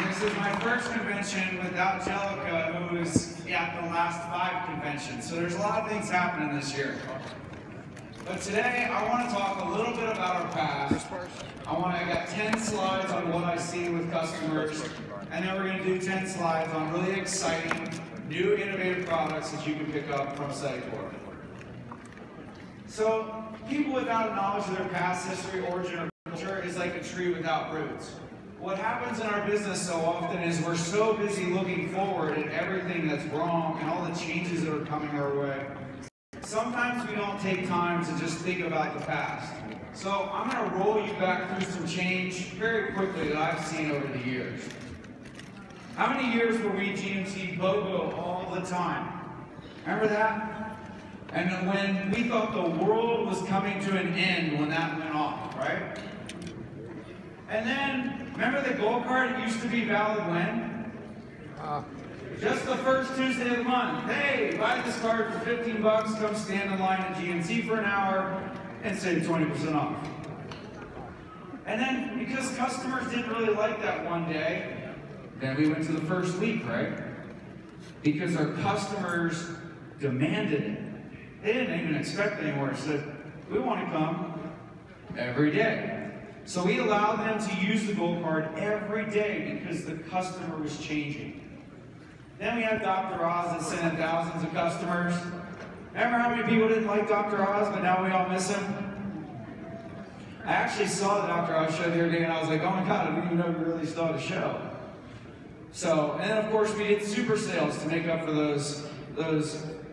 This is my first convention without Jellica, who was at the last 5 conventions. So there's a lot of things happening this year. But today, I want to talk a little bit about our past. I got 10 slides on what I see with customers, and then we're going to do 10 slides on really exciting, new, innovative products that you can pick up from Sitecore. So, people without knowledge of their past history, origin, or culture is like a tree without roots. What happens in our business so often is we're so busy looking forward at everything that's wrong and all the changes that are coming our way. Sometimes we don't take time to just think about the past. So I'm going to roll you back through some change very quickly that I've seen over the years. How many years were we GNC BOGO all the time? Remember that? And when we thought the world was coming to an end when that went off, right? And then, remember the gold card used to be valid when? Just the first Tuesday of the month. Hey, buy this card for 15 bucks, come stand in line at GNC for an hour, and save 20% off. And then, because customers didn't really like that one day, then we went to the first week, right? Because our customers demanded it. They didn't even expect it anymore. They said, we want to come every day. So we allowed them to use the gold card every day because the customer was changing. Then we had Dr. Oz that sent in thousands of customers. Remember how many people didn't like Dr. Oz, but now we all miss him? I actually saw the Dr. Oz show the other day and I was like, oh my God, I didn't even know we really saw the show. So, and then of course we did super sales to make up for those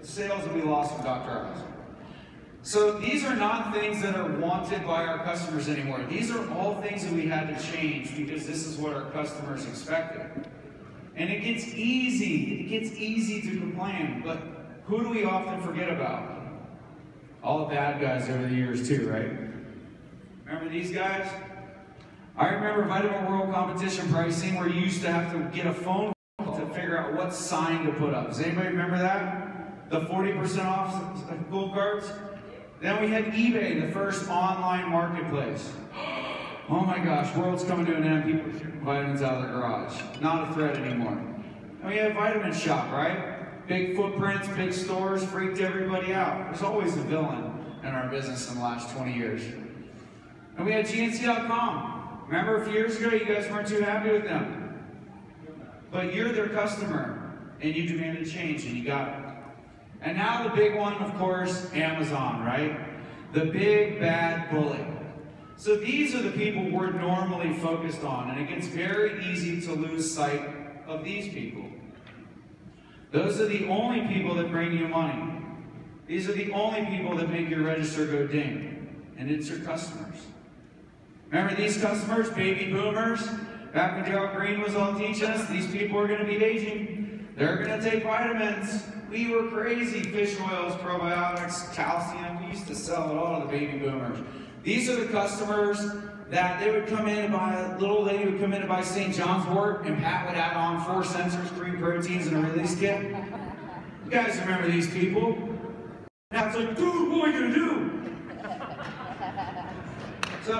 sales that we lost from Dr. Oz. So these are not things that are wanted by our customers anymore. These are all things that we had to change because this is what our customers expected. And it gets easy to complain, but who do we often forget about? All the bad guys over the years too, right? Remember these guys? I remember Vitamin World competition pricing where you used to have to get a phone call to figure out what sign to put up. Does anybody remember that? The 40% off gold cards? Then we had eBay, the first online marketplace. Oh my gosh, world's coming to an end. People are shipping vitamins out of their garage. Not a threat anymore. And we had Vitamin Shop, right? Big footprints, big stores, freaked everybody out. There's always a villain in our business in the last 20 years. And we had GNC.com. Remember a few years ago, you guys weren't too happy with them. But you're their customer, and you demanded change, and you got it. And now the big one, of course, Amazon, right? The big bad bully. So these are the people we're normally focused on, and it gets very easy to lose sight of these people. Those are the only people that bring you money. These are the only people that make your register go ding, and it's your customers. Remember these customers, baby boomers? Back when Gerald Green was all teaching us, these people are going to be aging. They're going to take vitamins. We were crazy. Fish oils, probiotics, calcium. We used to sell it all to the baby boomers. These are the customers that they would come in and buy, a little lady would come in and buy St. John's wort, and Pat would add on 4 sensors, 3 proteins, and a release kit. You guys remember these people? Now it's like, dude, what are we going to do? So,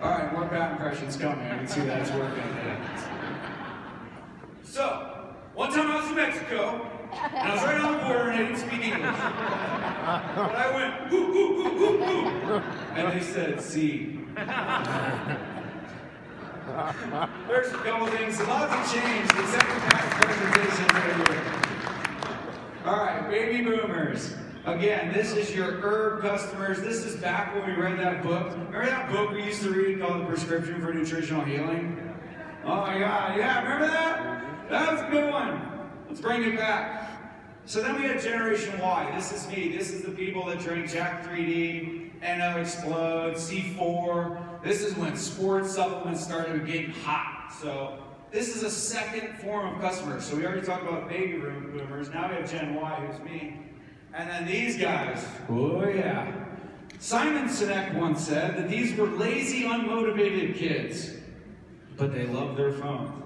all right, more bad impressions coming. I can see that it's working. So, one time I was in Mexico, and I was right on the border and I didn't speak English. But I went, whoo, whoo, whoo, whoo, whoo. And they said, see. There's a couple things, a lot have changed. The second half presentation right here. All right, baby boomers. Again, this is your herb customers. This is back when we read that book. Remember that book we used to read called The Prescription for Nutritional Healing? Oh my God, yeah, remember that? That was a good one. Let's bring it back. So then we had Generation Y. This is me. This is the people that drink Jack 3D, NO Explode, C4. This is when sports supplements started getting hot. So this is a second form of customers. So we already talked about baby boomers. Now we have Gen Y, who's me. And then these guys. Oh yeah. Simon Sinek once said that these were lazy, unmotivated kids, but they love their phone.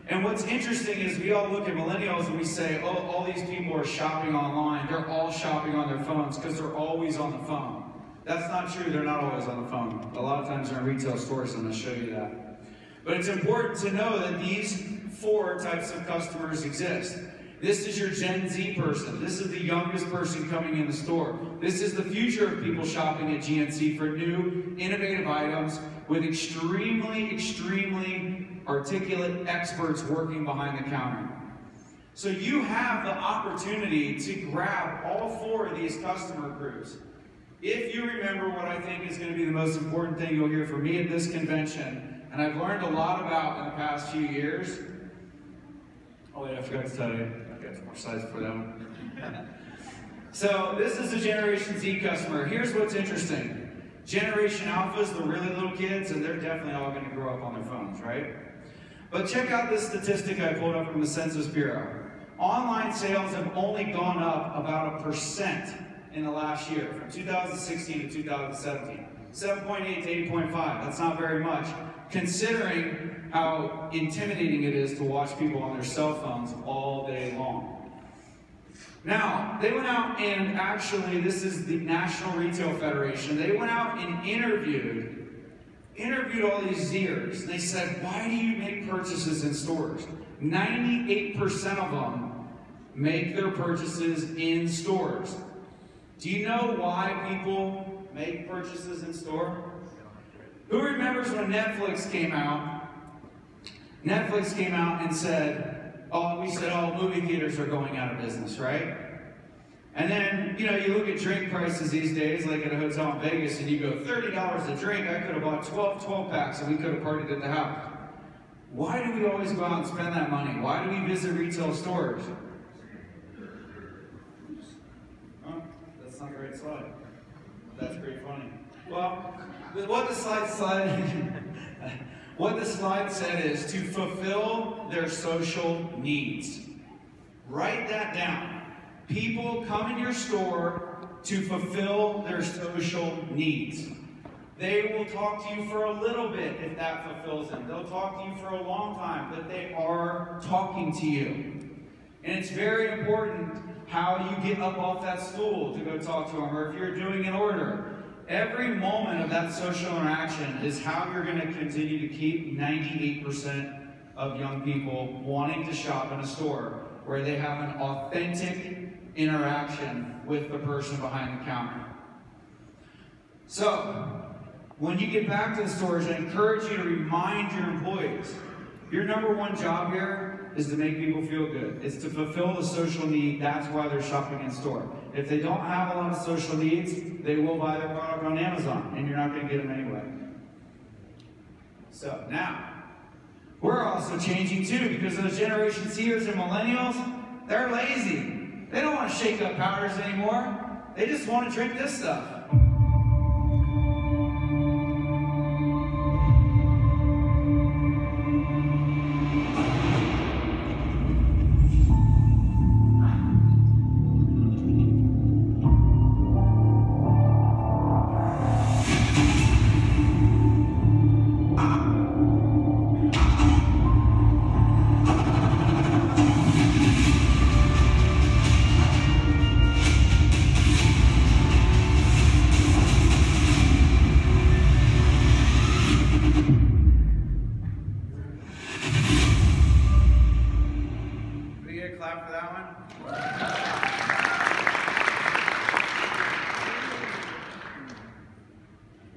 And what's interesting is we all look at millennials and we say, oh, all these people are shopping online. They're all shopping on their phones because they're always on the phone. That's not true. They're not always on the phone. A lot of times they're in retail stores, and I'll show you that. But it's important to know that these 4 types of customers exist. This is your Gen Z person. This is the youngest person coming in the store. This is the future of people shopping at GNC for new, innovative items with extremely, extremely articulate experts working behind the counter. So you have the opportunity to grab all 4 of these customer groups. If you remember what I think is going to be the most important thing you'll hear from me at this convention, and I've learned a lot about in the past few years. Oh wait, I forgot to tell you. I've got some more slides for that one. So this is the Generation Z customer. Here's what's interesting. Generation Alphas, the really little kids, and they're definitely all going to grow up on their phones, right? But check out this statistic I pulled up from the Census Bureau. Online sales have only gone up about 1% in the last year, from 2016 to 2017. 7.8 to 8.5, that's not very much, considering how intimidating it is to watch people on their cell phones all day long. Now, they went out and actually, this is the National Retail Federation, they went out and interviewed all these Zers. They said, why do you make purchases in stores? 98% of them make their purchases in stores. Do you know why people make purchases in store? Who remembers when Netflix came out? Netflix came out and said, oh, movie theaters are going out of business, right? And then, you know, you look at drink prices these days, like at a hotel in Vegas, and you go, $30 a drink, I could have bought 12 packs and we could have partied at the house. Why do we always go out and spend that money? Why do we visit retail stores? Oh, that's not a great slide. That's pretty funny. Well, what the slide said is to fulfill their social needs. Write that down. People come in your store to fulfill their social needs. They will talk to you for a little bit if that fulfills them. They'll talk to you for a long time, but they are talking to you. And it's very important how you get up off that stool to go talk to them, or if you're doing an order. Every moment of that social interaction is how you're going to continue to keep 98% of young people wanting to shop in a store where they have an authentic interaction with the person behind the counter. So, when you get back to the stores, I encourage you to remind your employees, your #1 job here is to make people feel good. It's to fulfill the social need. That's why they're shopping in store. If they don't have a lot of social needs, they will buy their product on Amazon, and you're not going to get them anyway. So now, we're also changing too, because those Generation Zers and Millennials, they're lazy. They don't want to shake up powders anymore. They just want to drink this stuff. Clap for that one.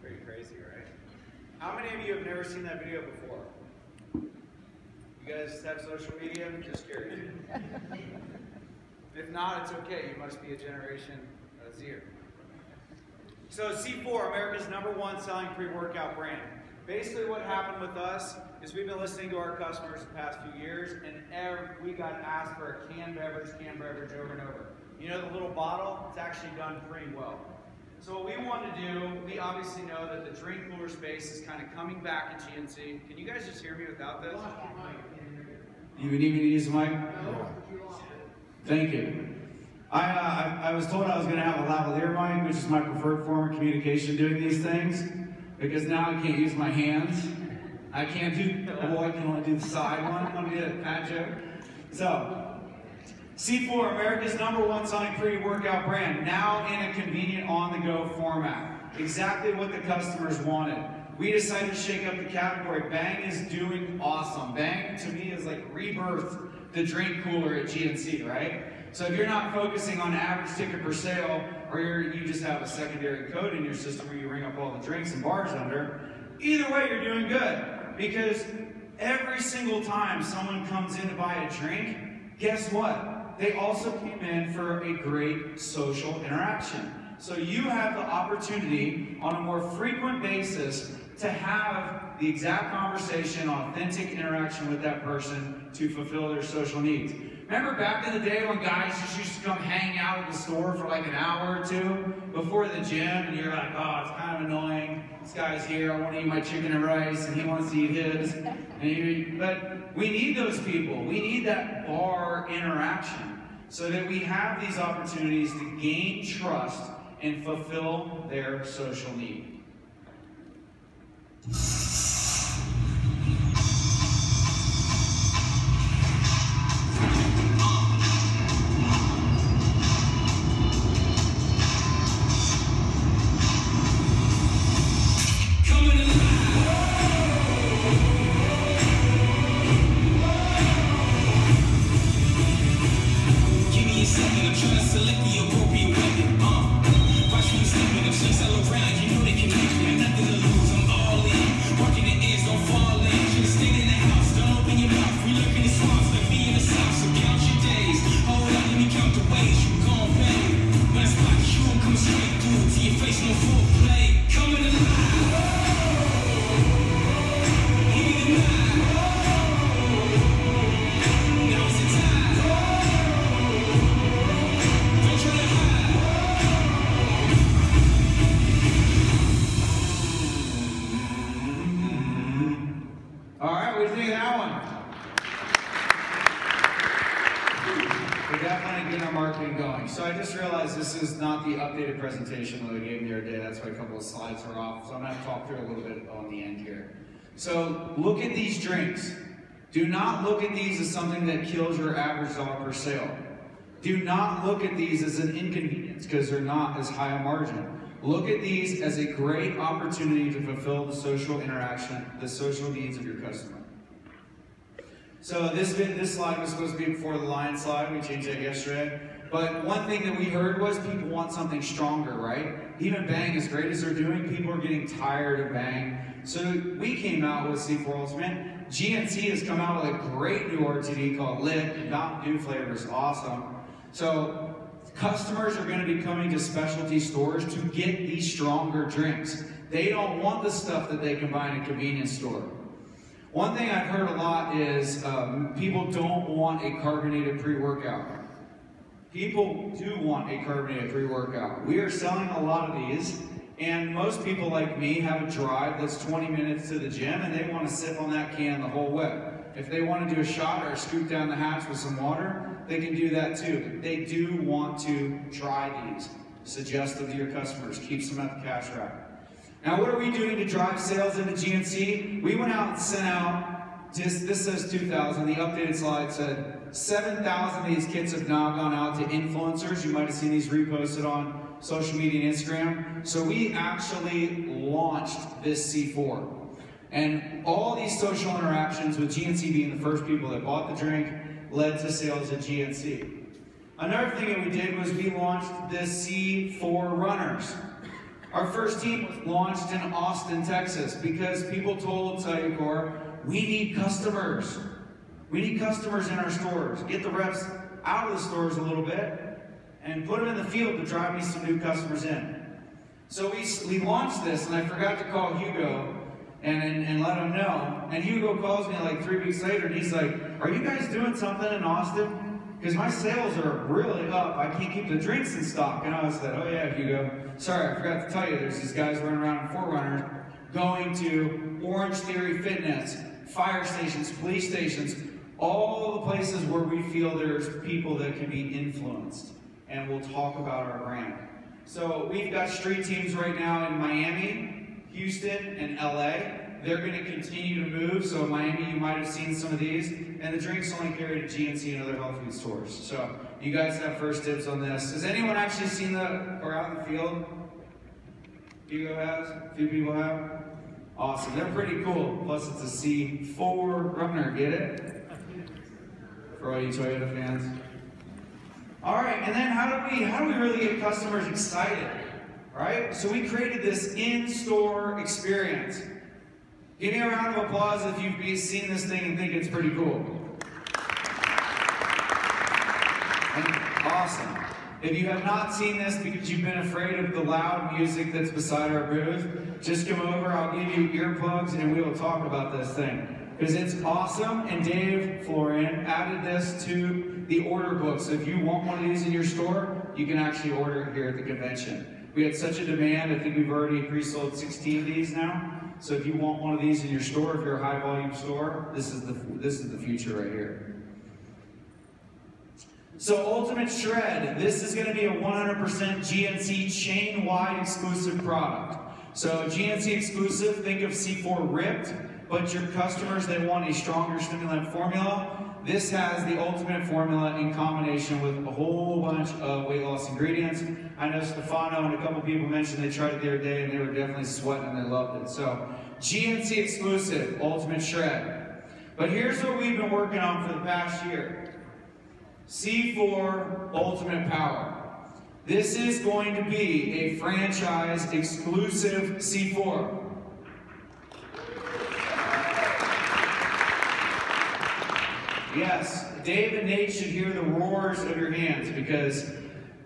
Pretty crazy, right? How many of you have never seen that video before? You guys have social media? I'm just curious. If not, it's okay. You must be a Generation Zer. So C4, America's #1 selling pre-workout brand. Basically what happened with us is we've been listening to our customers the past few years, and we got asked for a canned beverage over and over. You know the little bottle? It's actually done pretty well. So what we want to do, we obviously know that the drink cooler space is kind of coming back at GNC. Can you guys just hear me without this? You need me to use the mic? Thank you. I was told I was going to have a lavalier mic, which is my preferred form of communication doing these things, because now I can't use my hands. I can't do, I can only do the side one. Let me do a pat joke. So, C4, America's #1 selling pre-workout brand, now in a convenient on-the-go format. Exactly what the customers wanted. we decided to shake up the category. Bang is doing awesome. Bang, to me, is like rebirthed the drink cooler at GNC, right? So if you're not focusing on average ticket per sale, or you just have a secondary code in your system where you ring up all the drinks and bars under, either way, you're doing good. Because every single time someone comes in to buy a drink, guess what? They also came in for a great social interaction. So you have the opportunity on a more frequent basis to have the exact conversation, authentic interaction with that person to fulfill their social needs. Remember back in the day when guys just used to come hang out at the store for like an hour or two before the gym, and you're like, oh, it's kind of annoying. This guy's here, I want to eat my chicken and rice, and he wants to eat his. But we need those people. We need that bar interaction so that we have these opportunities to gain trust and fulfill their social need. So I just realized this is not the updated presentation that I gave the other day. That's why a couple of slides are off. So I'm going to talk through a little bit on the end here. So look at these drinks. Do not look at these as something that kills your average dollar per sale. Do not look at these as an inconvenience because they're not as high a margin. Look at these as a great opportunity to fulfill the social interaction, the social needs of your customer. So this slide was supposed to be before the lion slide. We changed that yesterday. But one thing that we heard was people want something stronger, right? Even Bang, as great as they're doing, people are getting tired of Bang. So we came out with C4 Ultimate. GNC has come out with a great new RTD called Lit. Mountain Dew flavor is awesome. So customers are going to be coming to specialty stores to get these stronger drinks. They don't want the stuff that they can buy in a convenience store. One thing I've heard a lot is people don't want a carbonated pre-workout. People do want a carbonated pre-workout. We are selling a lot of these, and most people like me have a drive that's 20 minutes to the gym, and they want to sip on that can the whole way. If they want to do a shot or a scoop down the hatch with some water, they can do that too. They do want to try these. Suggest them to your customers. Keeps them at the cash rack. Now, what are we doing to drive sales into GNC? We went out and sent out, this says 2,000, the updated slide said 7,000 of these kits have now gone out to influencers. You might have seen these reposted on social media and Instagram. So we actually launched this C4. And all these social interactions with GNC being the first people that bought the drink led to sales at GNC. Another thing that we did was we launched the C4 Runners. Our first team was launched in Austin, Texas, because people told Sayukor, we need customers. We need customers in our stores. Get the reps out of the stores a little bit and put them in the field to drive me some new customers in. So we launched this, and I forgot to call Hugo and let him know. And Hugo calls me like 3 weeks later, and he's like, are you guys doing something in Austin? Because my sales are really up. I can't keep the drinks in stock. And I said, oh yeah, Hugo. Sorry, I forgot to tell you, there's these guys running around in 4Runners going to Orange Theory Fitness, fire stations, police stations, all the places where we feel there's people that can be influenced. And we'll talk about our brand. So we've got street teams right now in Miami, Houston, and LA. They're going to continue to move. So Miami, you might have seen some of these. And the drinks only carried at GNC and other health food stores. So you guys have first dibs on this. Has anyone actually seen the, or out in the field? Hugo has? A few people have? Awesome, they're pretty cool. Plus it's a C4 runner, get it? For all you Toyota fans. All right, and then how do we really get customers excited, right? So we created this in-store experience. Give me a round of applause if you've seen this thing and think it's pretty cool. And awesome. If you have not seen this because you've been afraid of the loud music that's beside our booth, just come over, I'll give you earplugs and we will talk about this thing. Because it's awesome, and Dave Florian added this to the order book. So if you want one of these in your store, you can actually order it here at the convention. We had such a demand, I think we've already pre-sold 16 of these now. So if you want one of these in your store, if you're a high volume store, this is the future right here. So Ultimate Shred, this is going to be a 100% GNC chain-wide exclusive product. So GNC exclusive, think of C4 ripped, but your customers that want a stronger stimulant formula, this has the ultimate formula in combination with a whole bunch of weight loss ingredients. I know Stefano and a couple people mentioned they tried it the other day and they were definitely sweating and they loved it. So GNC exclusive, Ultimate Shred. But here's what we've been working on for the past year. C4 Ultimate Power. This is going to be a franchise exclusive C4. Yes, Dave and Nate should hear the roars of your hands because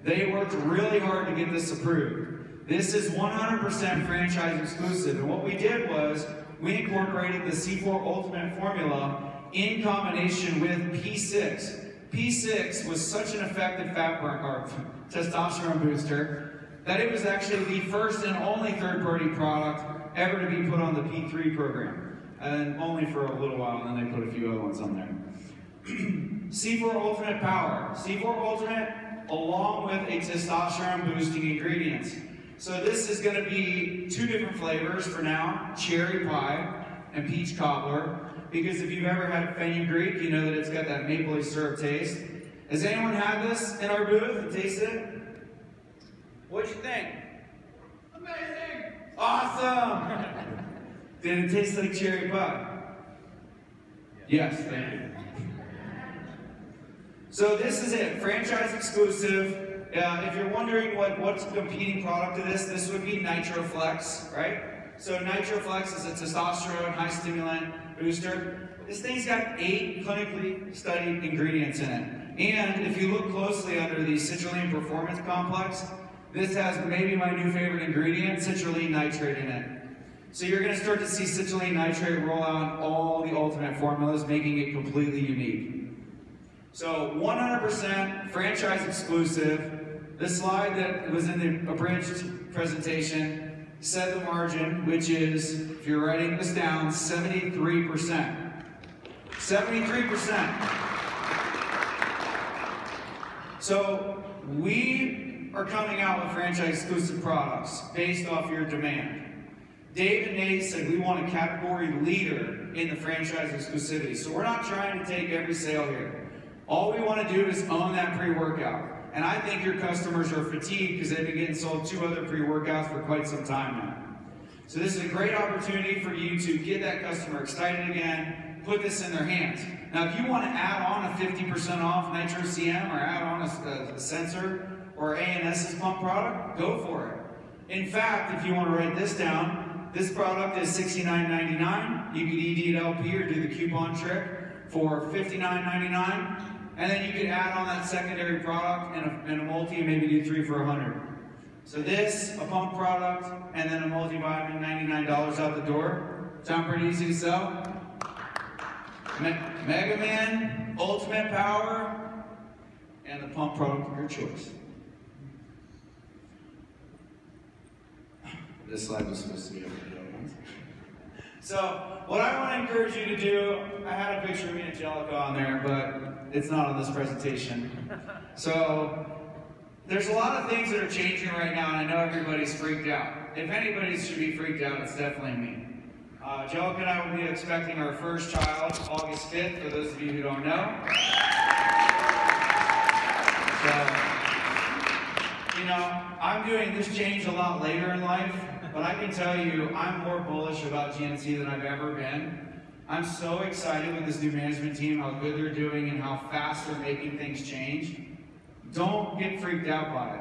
they worked really hard to get this approved. This is 100% franchise exclusive, and what we did was we incorporated the C4 Ultimate formula in combination with P6. P6 was such an effective fat burn or testosterone booster that it was actually the first and only third-party product ever to be put on the P3 program, and only for a little while, and then they put a few other ones on there. C4 Ultimate Power. C4 Ultimate along with a testosterone boosting ingredients. So this is going to be 2 different flavors for now, cherry pie and peach cobbler. Because if you've ever had fenugreek, you know that it's got that mapley syrup taste. Has anyone had this in our booth and tasted it? What'd you think? Amazing! Awesome! Did it taste like cherry pie? Yes, thank you. So this is it, franchise exclusive. If you're wondering what's the competing product to this would be NitroFlex, right? So NitroFlex is a testosterone high stimulant booster. This thing's got 8 clinically studied ingredients in it. And if you look closely under the citrulline performance complex, this has maybe my new favorite ingredient, citrulline nitrate in it. So you're going to start to see citrulline nitrate roll out in all the ultimate formulas, making it completely unique. So 100% franchise exclusive. The slide that was in the abridged presentation said the margin, which is, if you're writing this down, 73%. 73%. So we are coming out with franchise exclusive products based off your demand. Dave and Nate said we want a category leader in the franchise exclusivity. So we're not trying to take every sale here. All we want to do is own that pre-workout. And I think your customers are fatigued because they've been getting sold 2 other pre-workouts for quite some time now. So this is a great opportunity for you to get that customer excited again, put this in their hands. Now if you want to add on a 50% off Nitro CM or add on a sensor or ANS's pump product, go for it. In fact, if you want to write this down, this product is $69.99. You could ED at LP or do the coupon trick for $59.99. And then you could add on that secondary product and a multi and maybe do 3 for $100. So this, a pump product, and then a multivitamin, $99 out the door. Sound pretty easy to sell? Mega Man, Ultimate Power, and the pump product of your choice. This slide was supposed to be over the other ones. So, what I want to encourage you to do, I had a picture of me and Angelica on there, but it's not on this presentation. So, there's a lot of things that are changing right now, and I know everybody's freaked out. If anybody should be freaked out, it's definitely me. Angelica and I will be expecting our first child August 5th, for those of you who don't know. So, you know, I'm doing this change a lot later in life. But I can tell you, I'm more bullish about GNC than I've ever been. I'm so excited with this new management team, how good they're doing and how fast they're making things change. Don't get freaked out by it.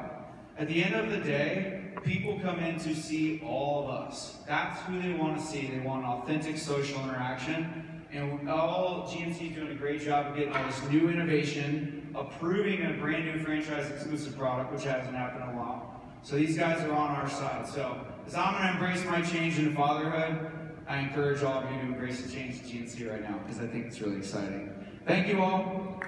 At the end of the day, people come in to see all of us. That's who they want to see. They want authentic social interaction. And all GNC is doing a great job of getting all this new innovation, approving a brand new franchise exclusive product, which hasn't happened in a while. So these guys are on our side. So as I'm going to embrace my change into fatherhood, I encourage all of you to embrace the change at GNC right now because I think it's really exciting. Thank you all.